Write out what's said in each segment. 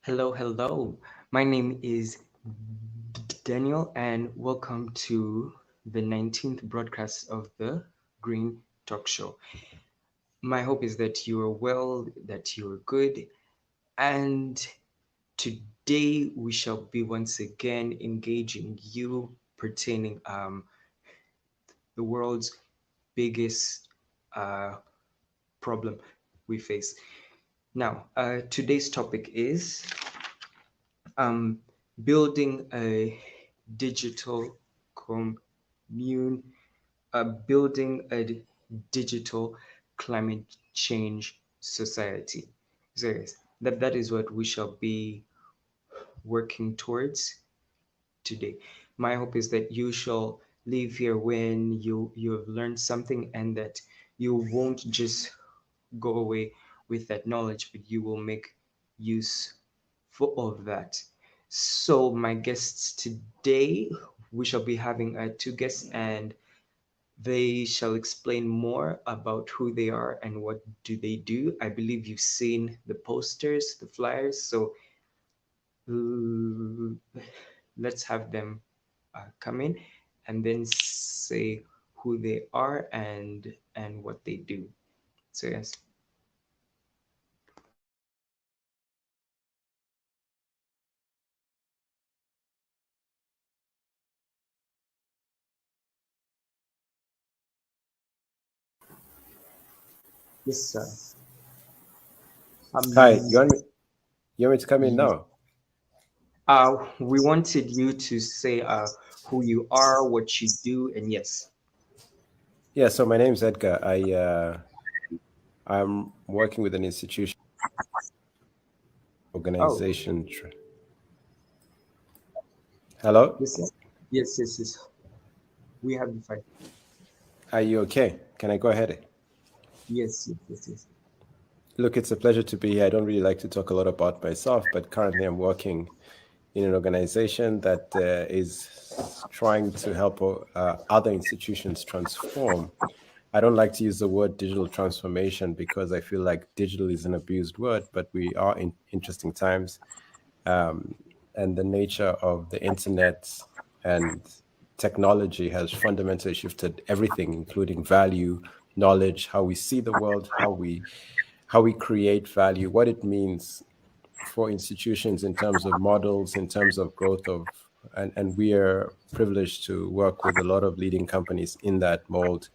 Hello, hello. My name is Daniel, and welcome to the 19th broadcast of the Green Talk Show. My hope is that you are well, that you are good, and today we shall be once again engaging you pertaining the world's biggest uh, problem we face. Now, today's topic is um, building a digital commune, building a digital climate change society. So yes, that is what we shall be working towards today. My hope is that you shall leave here when you have learned something, and that you won't just go away with that knowledge, but you will make use of that. So, my guests today, we shall be having two guests, and they shall explain more about who they are and what do they do. I believe you've seen the posters, the flyers. So, uh, let's have them come in and then say who they are and what they do. So, yes. Yes, sir. Hi, Um, you want me to come in yes. now? We wanted you to say who you are, what you do, and yes. Yeah, so my name's Edgar. I'm working with an institution Oh, organization. Hello? yes, yes, yes, yes, yes. We have the fight. Are you okay? Can I go ahead? Yes, yes, yes, yes. Look, it's a pleasure to be here. I don't really like to talk a lot about myself, but currently I'm working in an organization that is trying to help other institutions transform. I don't like to use the word digital transformation because I feel like digital is an abused word, but we are in interesting times. And the nature of the internet and technology has fundamentally shifted everything, including value, knowledge, how we see the world, how we create value, what it means for institutions in terms of models, in terms of growth of, and we are privileged to work with a lot of leading companies in that mold.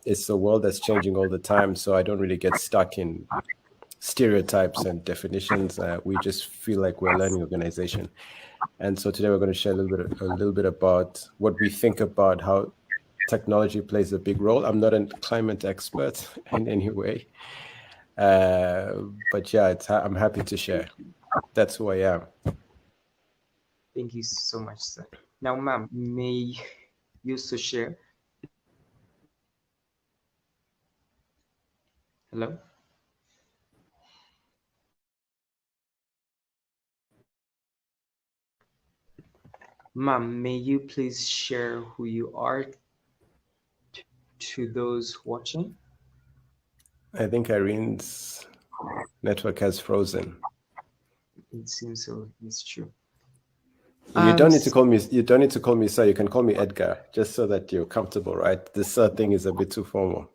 It's a world that's changing all the time, so I don't really get stuck in stereotypes and definitions. We just feel like we're a learning organization, and so today we're going to share a little bit about what we think about how technology plays a big role. I'm not a climate expert in any way, but yeah, I'm happy to share. That's who I am. Thank you so much, sir. Now, ma'am, may you also share? Hello, ma'am. May you please share who you are to those watching? I think Irene's network has frozen. It seems so. It's true. You don't need to S- call me. You don't need to call me sir. You can call me Edgar, just so that you're comfortable, right? The sir thing is a bit too formal.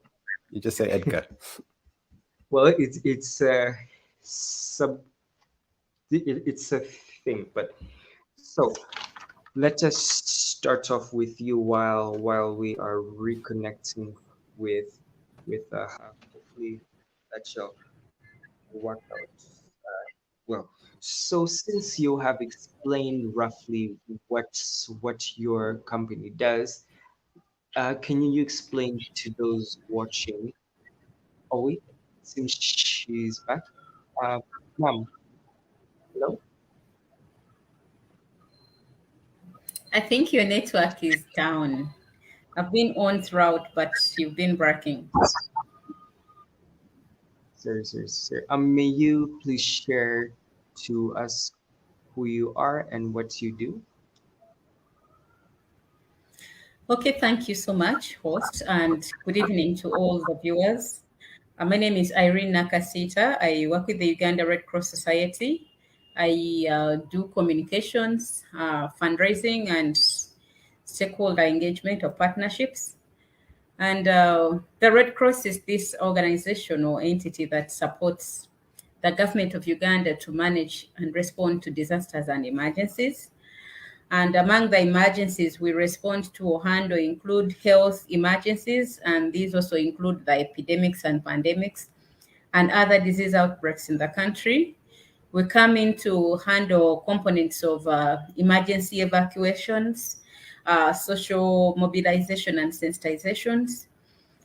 You just say Edgar. well, it's sub. It's a thing, but so let us start off with you while we are reconnecting with with hopefully that shall work out well. So since you have explained roughly what your company does, can you explain to those watching? Oh wait, since she's back, uh, ma'am, hello. I think your network is down. I've been on throughout, but you've been breaking. Sorry, sorry, sorry. May you please share to us who you are and what you do? Okay, thank you so much, host, and good evening to all the viewers. My name is Irene Nakasita. I work with the Uganda Red Cross Society. I do communications, fundraising, and stakeholder engagement or partnerships. And the Red Cross is this organization or entity that supports the government of Uganda to manage and respond to disasters and emergencies. And among the emergencies we respond to or handle include health emergencies, and these also include the epidemics and pandemics and other disease outbreaks in the country. We come in to handle components of emergency evacuations, social mobilization and sensitizations,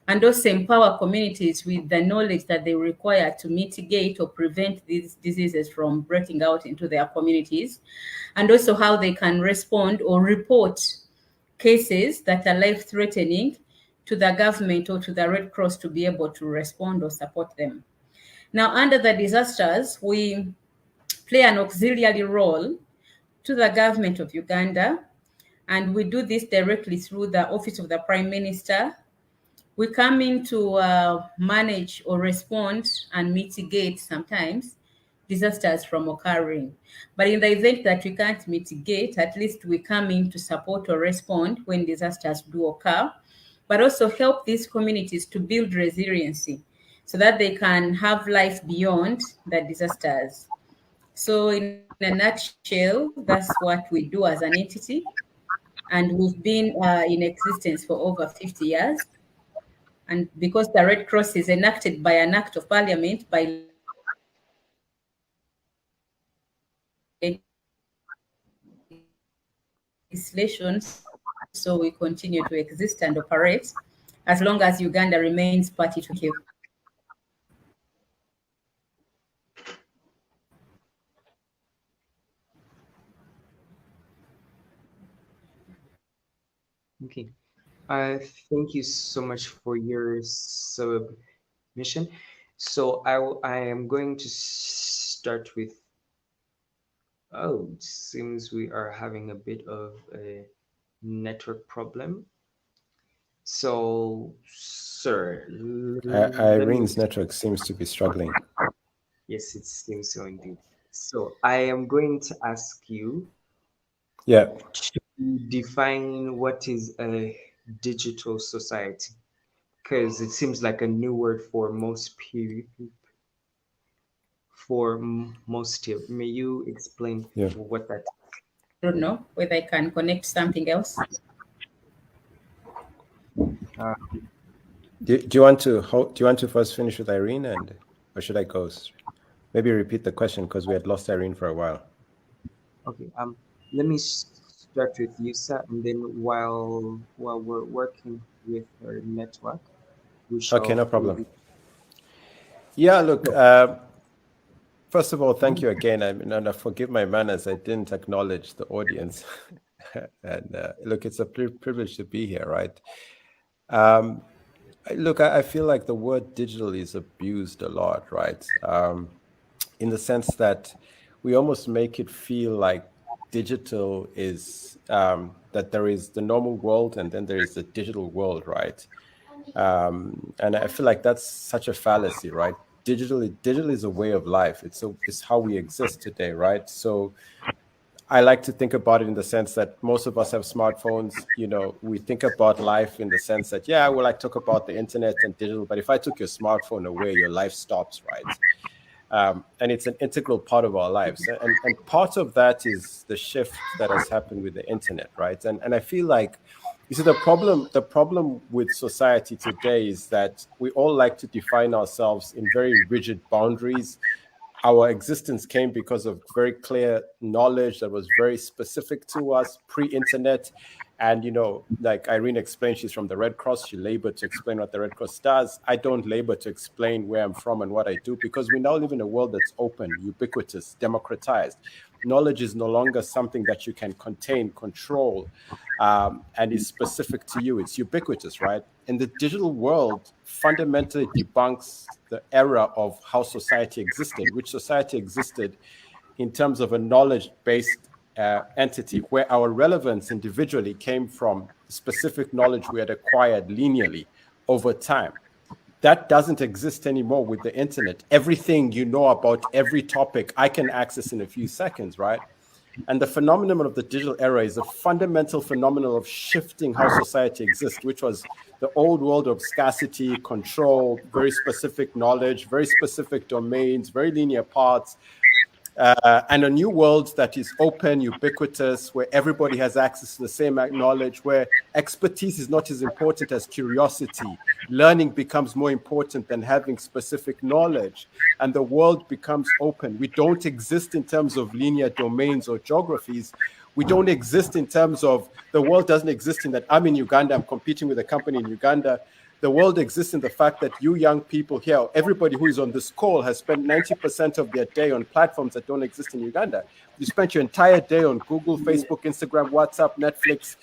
and also empower communities with the knowledge that they require to mitigate or prevent these diseases from breaking out into their communities, and also how they can respond or report cases that are life-threatening to the government or to the Red Cross to be able to respond or support them. Now, under the disasters, we play an auxiliary role to the government of Uganda, and we do this directly through the Office of the Prime Minister. We come in to manage or respond and mitigate sometimes disasters from occurring. But in the event that we can't mitigate, at least we come in to support or respond when disasters do occur, but also help these communities to build resiliency so that they can have life beyond the disasters. So in a nutshell, that's what we do as an entity. And we've been in existence for over 50 years. And because the Red Cross is enacted by an act of parliament, by legislation, so we continue to exist and operate as long as Uganda remains party to the Treaty of Rome. Okay. Thank you so much for your submission. So I am going to start with. Oh, it seems we are having a bit of a network problem. So, sir, let me. Irene's network seems to be struggling. Yes, it seems so indeed. So I am going to ask you Yeah. to define what is a digital society, because it seems like a new word for most people. Most here, may you explain Yeah. what that? I don't know whether I can connect something else. Uh, Do you want to first finish with Irene, or should I go? Maybe repeat the question because we had lost Irene for a while. okay. Let me start with you, sir, and then while we're working with our network, we Okay, shall. no problem. Yeah, look. No. First of all, thank you again. I mean, and I forgive my manners. I didn't acknowledge the audience. And look, it's a privilege to be here, right? Look, I feel like the word digital is abused a lot, right? In the sense that we almost make it feel like digital is that there is the normal world and then there is the digital world, right? And I feel like that's such a fallacy, right? Digital is a way of life. It's how we exist today, right? So I like to think about it in the sense that most of us have smartphones. You know, we think about life in the sense that, yeah, well, I talk about the internet and digital, but if I took your smartphone away, your life stops, right? And it's an integral part of our lives. And part of that is the shift that has happened with the internet, right? And I feel like, you see, the problem with society today is that we all like to define ourselves in very rigid boundaries. Our existence came because of very clear knowledge that was very specific to us pre-internet. And, you know, like Irene explained, she's from the Red Cross. She labored to explain what the Red Cross does. I don't labor to explain where I'm from and what I do, because we now live in a world that's open, ubiquitous, democratized. Knowledge is no longer something that you can contain, control, and is specific to you. It's ubiquitous, right? And the digital world fundamentally debunks the era of how society existed, which society existed in terms of a knowledge-based entity, where our relevance individually came from specific knowledge we had acquired linearly over time. That doesn't exist anymore with the internet. Everything you know about every topic, I can access in a few seconds, right? And the phenomenon of the digital era is a fundamental phenomenon of shifting how society exists, which was the old world of scarcity, control, very specific knowledge, very specific domains, very linear paths, and a new world that is open, ubiquitous, where everybody has access to the same knowledge, where expertise is not as important as curiosity. Learning becomes more important than having specific knowledge, and the world becomes open. We don't exist in terms of linear domains or geographies. We don't exist in terms of, the world doesn't exist in that I'm in Uganda, I'm competing with a company in Uganda. The world exists in the fact that you young people here, everybody who is on this call has spent 90% of their day on platforms that don't exist in Uganda. You spent your entire day on Google, Facebook, Instagram, WhatsApp, Netflix.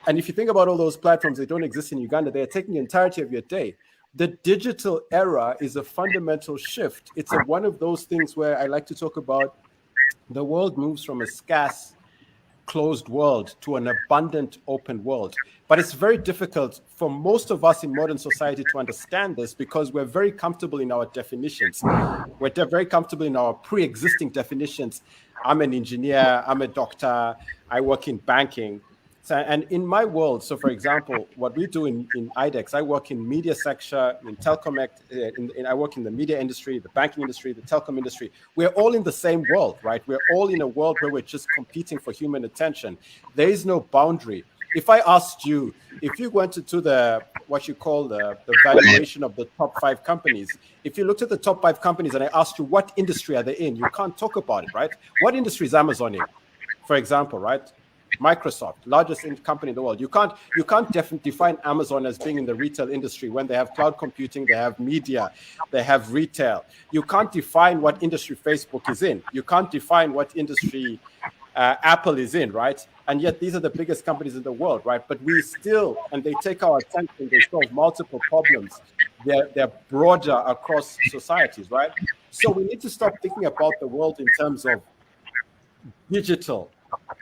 And if you think about all those platforms that don't exist in Uganda, they are taking the entirety of your day. The digital era is a fundamental shift. It's one of those things where I like to talk about the world moves from a scarce, closed world to an abundant, open world. But it's very difficult for most of us in modern society to understand this because we're very comfortable in our definitions. We're very comfortable in our pre-existing definitions. I'm an engineer, I'm a doctor, I work in banking. So, and in my world, so for example, what we do in IDEX, I work in media sector, in telecom, I work in the media industry, the banking industry, the telecom industry. We're all in the same world, right? We're all in a world where we're just competing for human attention. There is no boundary. If I asked you, if you went to the, what you call the valuation of the top 5 companies, if you looked at the top 5 companies and I asked you what industry are they in, you can't talk about it, right? What industry is Amazon in, for example, right? Microsoft, largest company in the world. You can't definitely define Amazon as being in the retail industry when they have cloud computing, they have media, they have retail. You can't define what industry Facebook is in. You can't define what industry Apple is in, right? And yet these are the biggest companies in the world, right? But we still, and they take our attention, they solve multiple problems. They're broader across societies, right? So we need to stop thinking about the world in terms of digital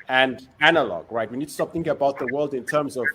and analog, right? We need to stop thinking about the world in terms of,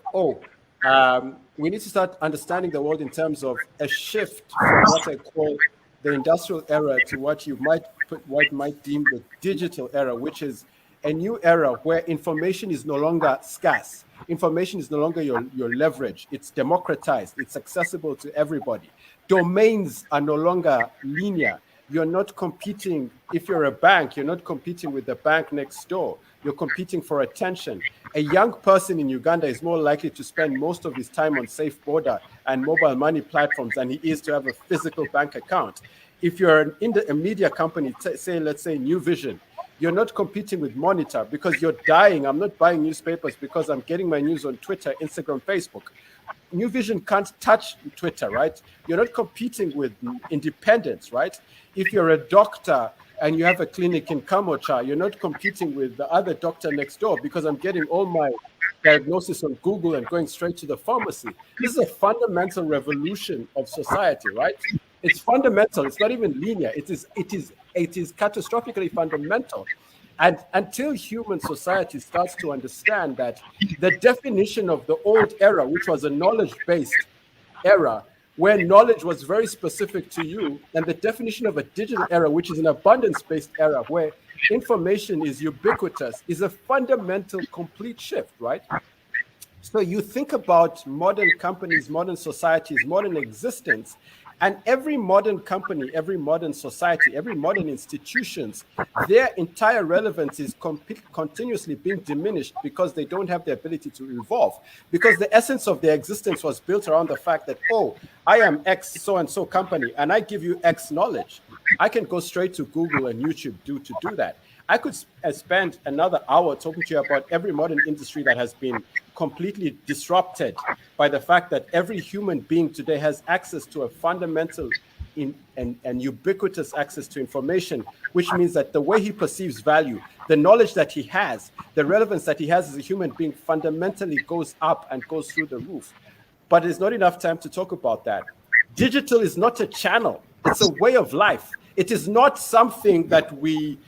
we need to start understanding the world in terms of a shift from what I call the industrial era to what might deem the digital era, which is a new era where information is no longer scarce. Information is no longer your leverage. It's democratized. It's accessible to everybody. Domains are no longer linear. You're not competing. If you're a bank, you're not competing with the bank next door. You're competing for attention. A young person in Uganda is more likely to spend most of his time on Safe Border and mobile money platforms than he is to have a physical bank account. If you're in a media company, let's say New Vision, you're not competing with Monitor because you're dying. I'm not buying newspapers because I'm getting my news on Twitter, Instagram, Facebook. New Vision can't touch Twitter, right? You're not competing with independents, right? If you're a doctor and you have a clinic in Kamocha, you're not competing with the other doctor next door because I'm getting all my diagnosis on Google and going straight to the pharmacy. This is a fundamental revolution of society, right? It's fundamental. It's not even linear. It is catastrophically fundamental. And until human society starts to understand that the definition of the old era, which was a knowledge-based era, where knowledge was very specific to you, and the definition of a digital era, which is an abundance-based era, where information is ubiquitous, is a fundamental, complete shift, right? So you think about modern companies, modern societies, modern existence, and every modern company, every modern society, every modern institutions, their entire relevance is continuously being diminished because they don't have the ability to evolve. Because the essence of their existence was built around the fact that, I am X so-and-so company, and I give you X knowledge. I can go straight to Google and YouTube to do that. I could spend another hour talking to you about every modern industry that has been completely disrupted by the fact that every human being today has access to a fundamental and ubiquitous access to information, which means that the way he perceives value, the knowledge that he has, the relevance that he has as a human being fundamentally goes up and goes through the roof. But there's not enough time to talk about that. Digital is not a channel. It's a way of life. It is not something that we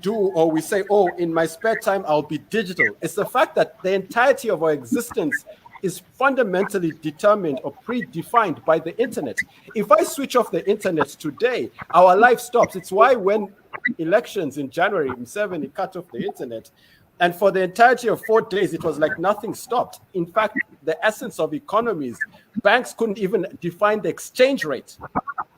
do or we say, in my spare time, I'll be digital. It's the fact that the entirety of our existence is fundamentally determined or predefined by the internet. If I switch off the internet today, our life stops. It's why when elections in January, Museveni cut off the internet, and for the entirety of 4 days, it was like nothing stopped. In fact, the essence of economies, banks couldn't even define the exchange rate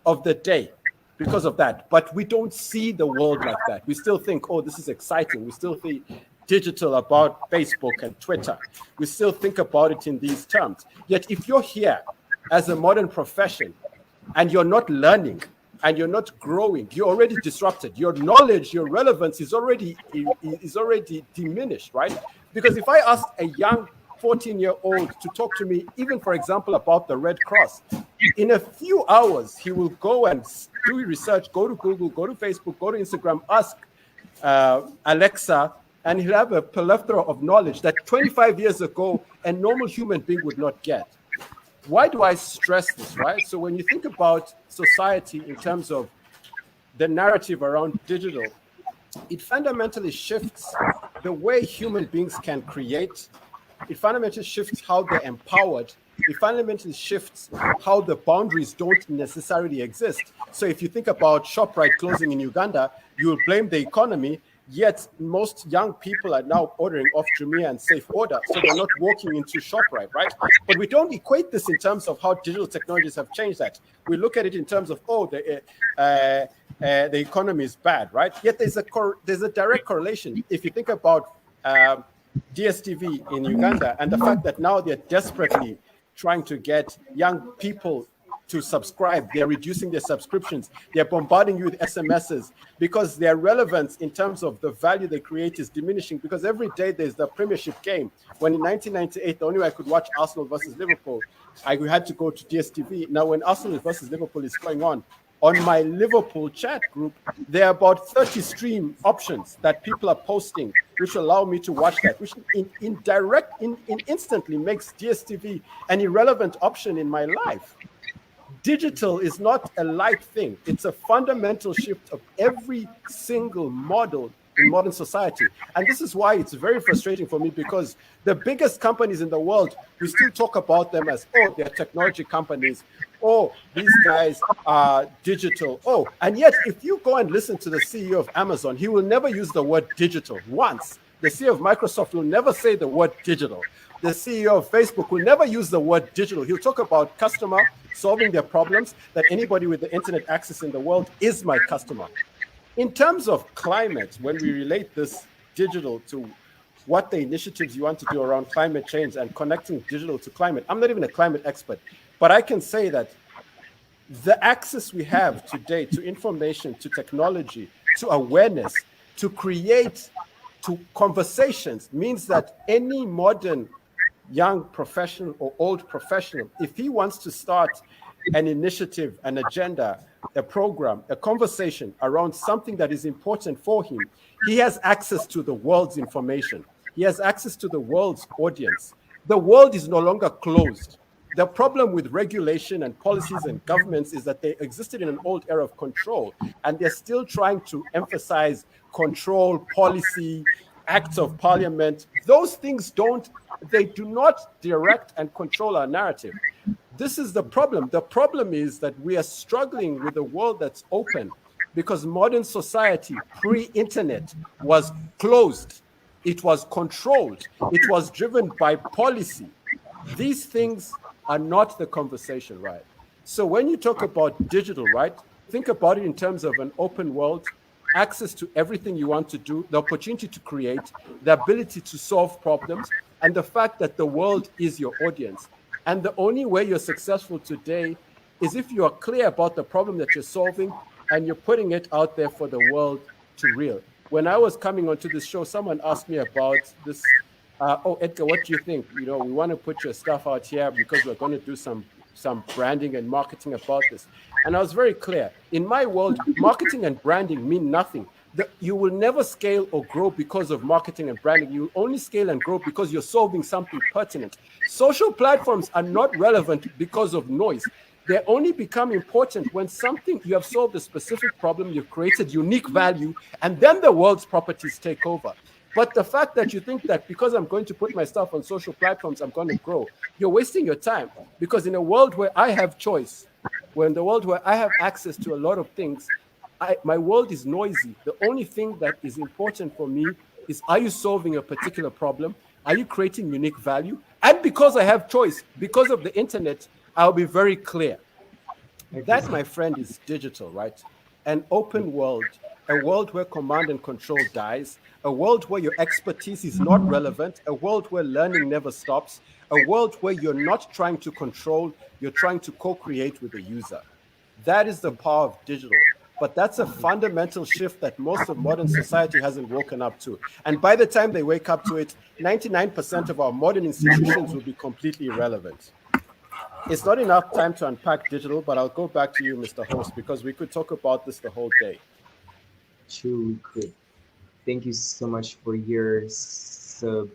of the day because of that. But we don't see the world like that. We still think, oh, this is exciting. We still think digital about Facebook and Twitter. We still think about it in these terms. Yet if you're here as a modern profession and you're not learning and you're not growing, you're already disrupted. Your knowledge, your relevance is already diminished, right? Because if I ask a young 14-year-old to talk to me, even for example, about the Red Cross, in a few hours, he will go and do research, go to Google, go to Facebook, go to Instagram, ask Alexa, and he'll have a plethora of knowledge that 25 years ago, a normal human being would not get. Why do I stress this, right? So when you think about society in terms of the narrative around digital, it fundamentally shifts the way human beings can create. It fundamentally shifts how they're empowered. It fundamentally shifts how the boundaries don't necessarily exist. So if you think about ShopRite closing in Uganda, you will blame the economy, yet most young people are now ordering off Jumia and Safe Order, so they're not walking into ShopRite, right? But we don't equate this in terms of how digital technologies have changed that. We look at it in terms of, oh, the economy is bad, right? Yet there's a direct correlation. If you think about DSTV in Uganda and the fact that now they're desperately trying to get young people to subscribe, they're reducing their subscriptions, they're bombarding you with SMSs because their relevance in terms of the value they create is diminishing, because every day there's the Premiership game. When in 1998, the only way I could watch Arsenal versus Liverpool, I had to go to DSTV. Now when Arsenal versus Liverpool is going on my Liverpool chat group, there are about 30 stream options that people are posting, which allow me to watch that, which instantly makes DSTV an irrelevant option in my life. Digital is not a light thing. It's a fundamental shift of every single model in modern society. And this is why it's very frustrating for me, because the biggest companies in the world, we still talk about them as, oh, they're technology companies. Oh, these guys are digital. Oh, and yet if you go and listen to the CEO of Amazon, he will never use the word digital once. The CEO of Microsoft will never say the word digital. The CEO of Facebook will never use the word digital. He'll talk about customer solving their problems, that anybody with the internet access in the world is my customer. In terms of climate, when we relate this digital to what the initiatives you want to do around climate change and connecting digital to climate, I'm not even a climate expert, but I can say that the access we have today to information, to technology, to awareness, to create, to conversations means that any modern young professional or old professional, if he wants to start an initiative, an agenda, a program, a conversation around something that is important for him, he has access to the world's information. He has access to the world's audience. The world is no longer closed. The problem with regulation and policies and governments is that they existed in an old era of control, and they're still trying to emphasize control, policy, acts of parliament. Those things do not direct and control our narrative. This is the problem. The problem is that we are struggling with a world that's open, because modern society pre-internet was closed. It was controlled. It was driven by policy. These things are not the conversation, right? So when you talk about digital, right, think about it in terms of an open world, access to everything you want to do, the opportunity to create, the ability to solve problems, and the fact that the world is your audience. And the only way you're successful today is if you are clear about the problem that you're solving and you're putting it out there for the world to real. When I was coming onto this show, someone asked me about this. Oh, Edgar, what do you think? You know, we want to put your stuff out here because we're going to do some branding and marketing about this. And I was very clear. In my world, marketing and branding mean nothing. You will never scale or grow because of marketing and branding. You will only scale and grow because you're solving something pertinent. Social platforms are not relevant because of noise. They only become important when you have solved a specific problem, you've created unique value, and then the world's properties take over. But the fact that you think that because I'm going to put my stuff on social platforms, I'm going to grow, you're wasting your time. Because in a world where I have choice, in the world where I have access to a lot of things, my world is noisy. The only thing that is important for me is, are you solving a particular problem? Are you creating unique value? And because I have choice, because of the internet, I'll be very clear. That, my friend, is digital, right? An open world, a world where command and control dies, a world where your expertise is not relevant, a world where learning never stops, a world where you're not trying to control, you're trying to co-create with the user. That is the power of digital. But that's a fundamental shift that most of modern society hasn't woken up to. And by the time they wake up to it, 99% of our modern institutions will be completely irrelevant. It's not enough time to unpack digital, but I'll go back to you, Mr. Host, because we could talk about this the whole day. True, we could. Thank you so much for your submission.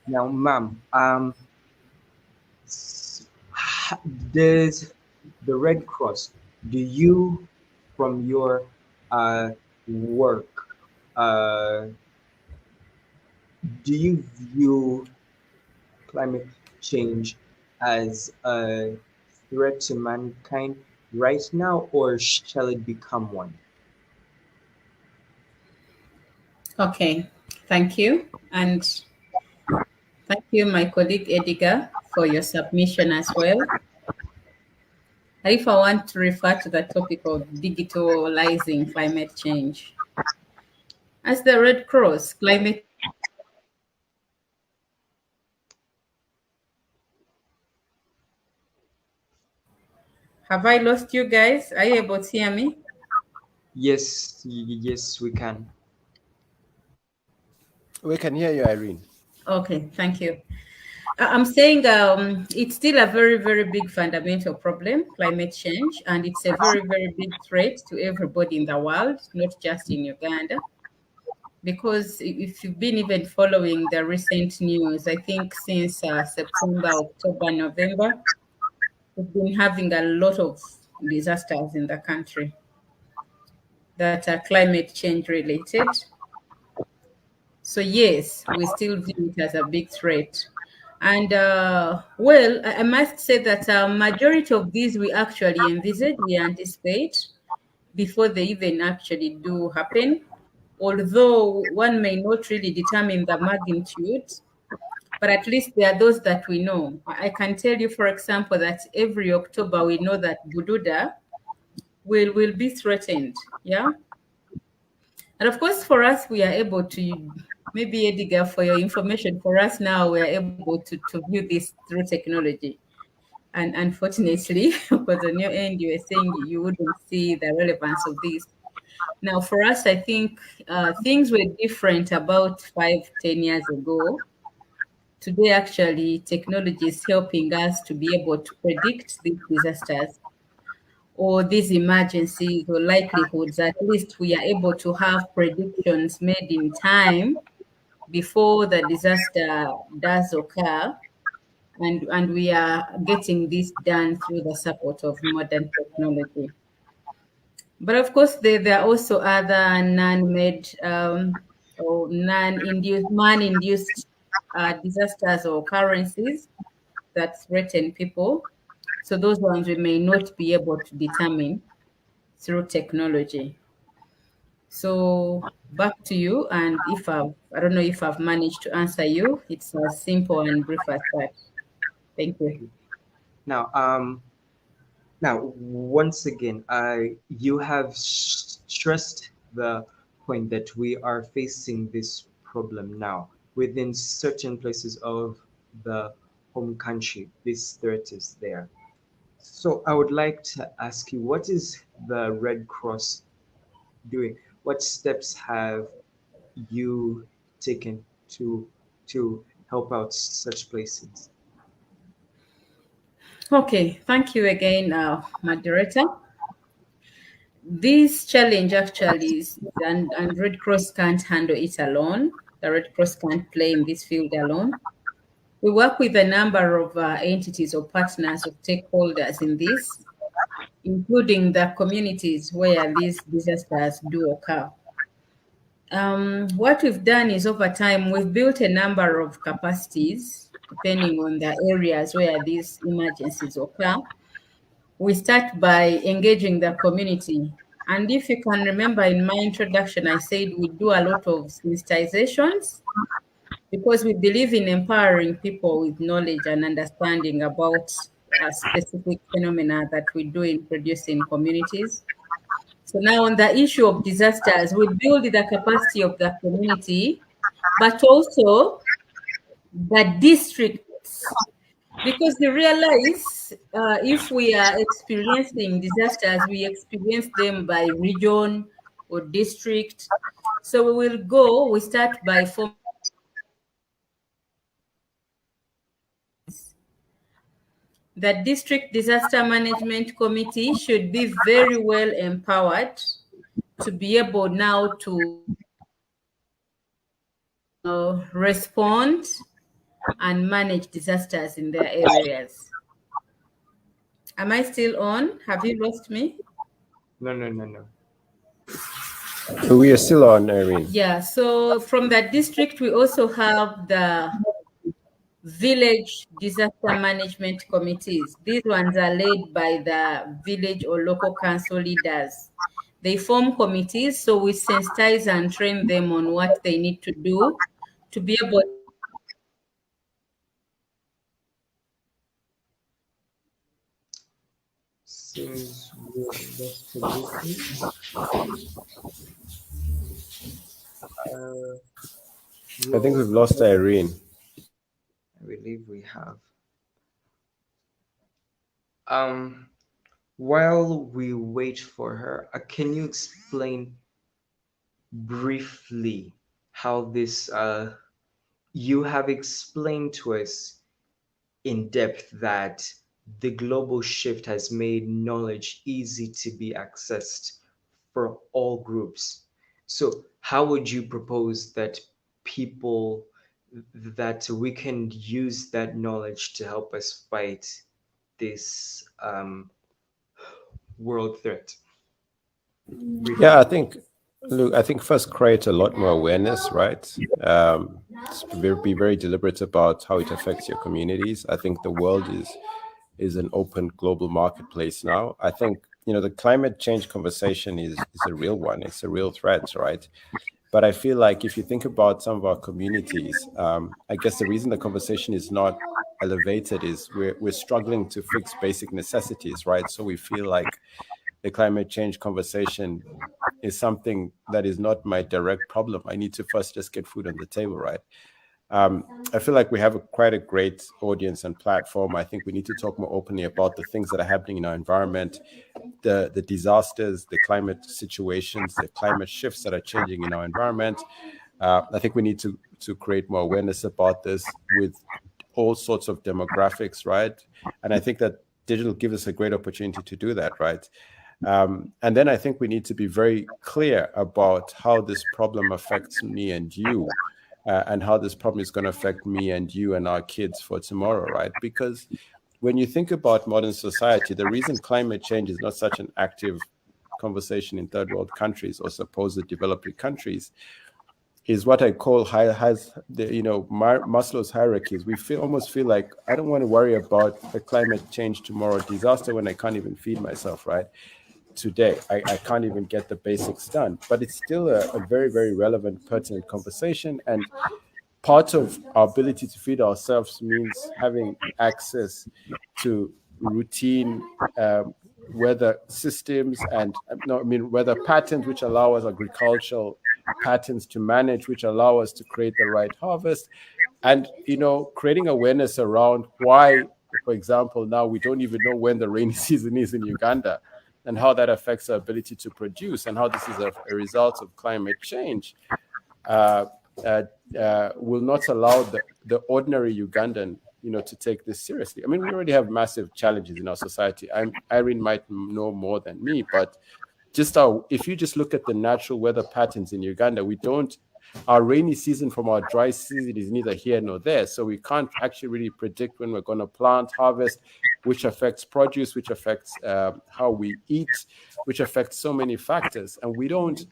Now, ma'am, does the Red Cross, do you, from your work, do you view climate change as a threat to mankind right now, or shall it become one? Okay, thank you. And thank you, my colleague Edgar, for your submission as well. And if I want to refer to the topic of digitalizing climate change, as the Red Cross, climate Have I lost you guys? Are you able to hear me? Yes, yes, we can. We can hear you, Irene. Okay, thank you. I'm saying it's still a very, very big fundamental problem, climate change, and it's a very, very big threat to everybody in the world, not just in Uganda. Because if you've been even following the recent news, I think since September, October, November, we've been having a lot of disasters in the country that are climate change related. So yes, we still view it as a big threat. And well, I must say that majority of these we actually envisage, we anticipate before they even actually do happen. Although one may not really determine the magnitude, but at least there are those that we know. I can tell you, for example, that every October we know that Bududa will be threatened. Yeah. And of course, for us, we are able to, maybe Edgar, for your information, for us now, we are able to view this through technology. And unfortunately, because on your end, you were saying you wouldn't see the relevance of this. Now, for us, I think things were different about 5-10 years ago. Today, actually, technology is helping us to be able to predict these disasters or these emergencies or likelihoods. At least we are able to have predictions made in time before the disaster does occur. And we are getting this done through the support of modern technology. But of course, there are also other non-made or man-induced disasters or occurrences that threaten people. So those ones we may not be able to determine through technology. So back to you, and I don't know if I've managed to answer you. It's as simple and brief as that. Thank you. Now, once again, you have stressed the point that we are facing this problem now within certain places of the home country. This threat is there. So I would like to ask you, what is the Red Cross doing? What steps have you taken to help out such places? Okay, thank you again, moderator. This challenge actually is, and Red Cross can't handle it alone. The Red Cross can't play in this field alone. We work with a number of entities or partners or stakeholders in this, including the communities where these disasters do occur. What we've done is over time, we've built a number of capacities depending on the areas where these emergencies occur. We start by engaging the community. And if you can remember in my introduction, I said we do a lot of sensitizations because we believe in empowering people with knowledge and understanding about specific phenomena that we do introduce in communities. So now on the issue of disasters, we build the capacity of the community, but also the districts, because we realize if we are experiencing disasters, we experience them by region or district. So we start by forming the district disaster management committee should be very well empowered to be able now to respond and manage disasters in their areas. Am I still on? Have you lost me? No. So we are still on, Irene. Yeah, so from that district, we also have the village disaster management committees. These ones are led by the village or local council leaders. They form committees, so we sensitize and train them on what they need to do to be able. Seems we have lost Felicity. I think we've lost Irene. I believe we have. Um, while we wait for her, can you explain briefly how this? You have explained to us in depth that the global shift has made knowledge easy to be accessed for all groups. So, how would you propose that people that we can use that knowledge to help us fight this world threat? Yeah, I think first create a lot more awareness, right? Be very deliberate about how it affects your communities. I think the world is an open global marketplace now. I think, the climate change conversation is a real one. It's a real threat, right? But I feel like if you think about some of our communities, I guess the reason the conversation is not elevated is we're struggling to fix basic necessities, right? So we feel like the climate change conversation is something that is not my direct problem. I need to first just get food on the table, right? I feel like we have quite a great audience and platform. I think we need to talk more openly about the things that are happening in our environment, the disasters, the climate situations, the climate shifts that are changing in our environment. I think we need to create more awareness about this with all sorts of demographics, right? And I think that digital gives us a great opportunity to do that, right? And then I think we need to be very clear about how this problem affects me and you, and how this problem is going to affect me and you and our kids for tomorrow, right? Because when you think about modern society, the reason climate change is not such an active conversation in third world countries or supposed developing countries is what I call Maslow's hierarchies. We almost feel like I don't want to worry about the climate change tomorrow disaster when I can't even feed myself, right? Today, I can't even get the basics done, but it's still a very, very relevant, pertinent conversation. And part of our ability to feed ourselves means having access to routine weather systems and weather patterns which allow us, agricultural patterns to manage, which allow us to create the right harvest. And creating awareness around why, for example, now we don't even know when the rainy season is in Uganda, and how that affects our ability to produce, and how this is a result of climate change, will not allow the ordinary Ugandan, to take this seriously. I mean, we already have massive challenges in our society. Irene might know more than me, but if you just look at the natural weather patterns in Uganda, our rainy season from our dry season is neither here nor there. So we can't actually really predict when we're going to plant, harvest, which affects produce, which affects how we eat, which affects so many factors. And we don't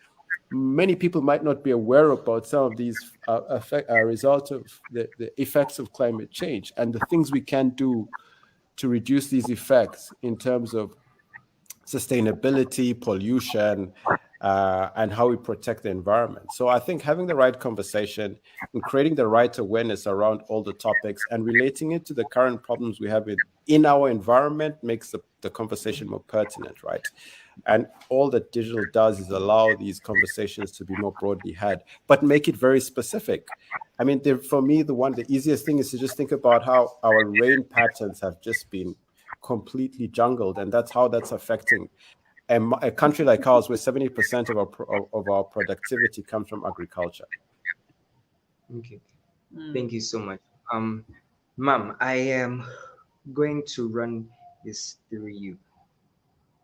many people might not be aware about some of these result of the effects of climate change and the things we can do to reduce these effects in terms of sustainability, pollution, and how we protect the environment. So I think having the right conversation and creating the right awareness around all the topics and relating it to the current problems we have in our environment makes the conversation more pertinent, right? And all that digital does is allow these conversations to be more broadly had, but make it very specific. I mean, for me, the easiest thing is to just think about how our rain patterns have just been completely jungled, and that's affecting a country like ours, where 70% of our productivity comes from agriculture. Okay, thank you so much. Ma'am, I am going to run this through you.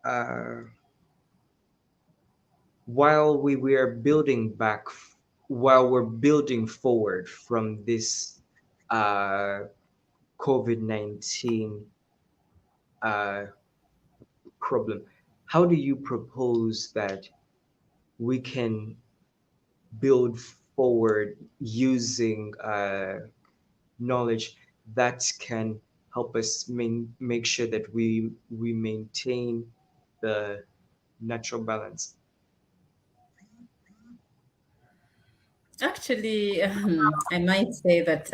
Uh, while we were building back, while we're building forward from this COVID-19 uh, problem, how do you propose that we can build forward using knowledge that can help us make sure that we maintain the natural balance? Actually, I might say that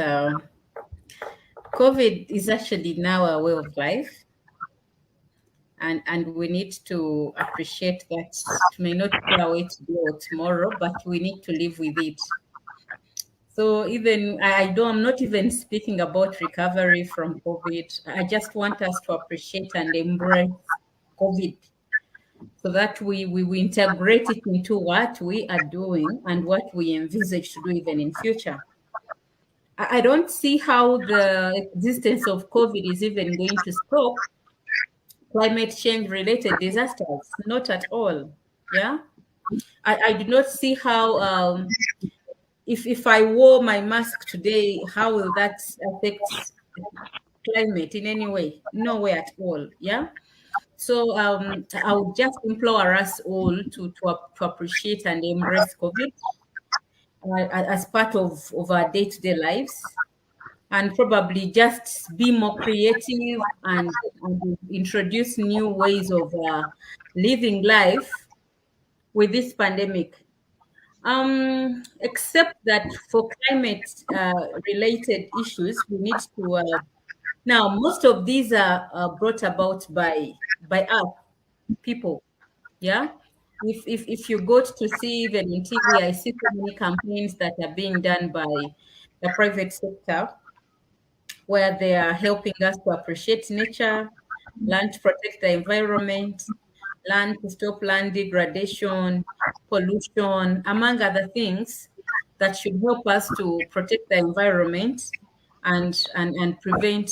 COVID is actually now a way of life, and we need to appreciate that it may not be our way today or tomorrow, but we need to live with it. So even I'm not even speaking about recovery from COVID. I just want us to appreciate and embrace COVID, so that we integrate it into what we are doing and what we envisage to do even in future. I don't see how the existence of COVID is even going to stop climate change related disasters. Not at all. Yeah. I do not see how, if I wore my mask today, how will that affect climate in any way? No way at all. Yeah. So I would just implore us all to appreciate and embrace COVID as part of our day-to-day lives, and probably just be more creative and introduce new ways of living life with this pandemic. Except that for climate related issues, we need to now most of these are brought about by us people. Yeah. If you go to see even in TV, I see so many campaigns that are being done by the private sector, where they are helping us to appreciate nature, learn to protect the environment, learn to stop land degradation, pollution, among other things that should help us to protect the environment and prevent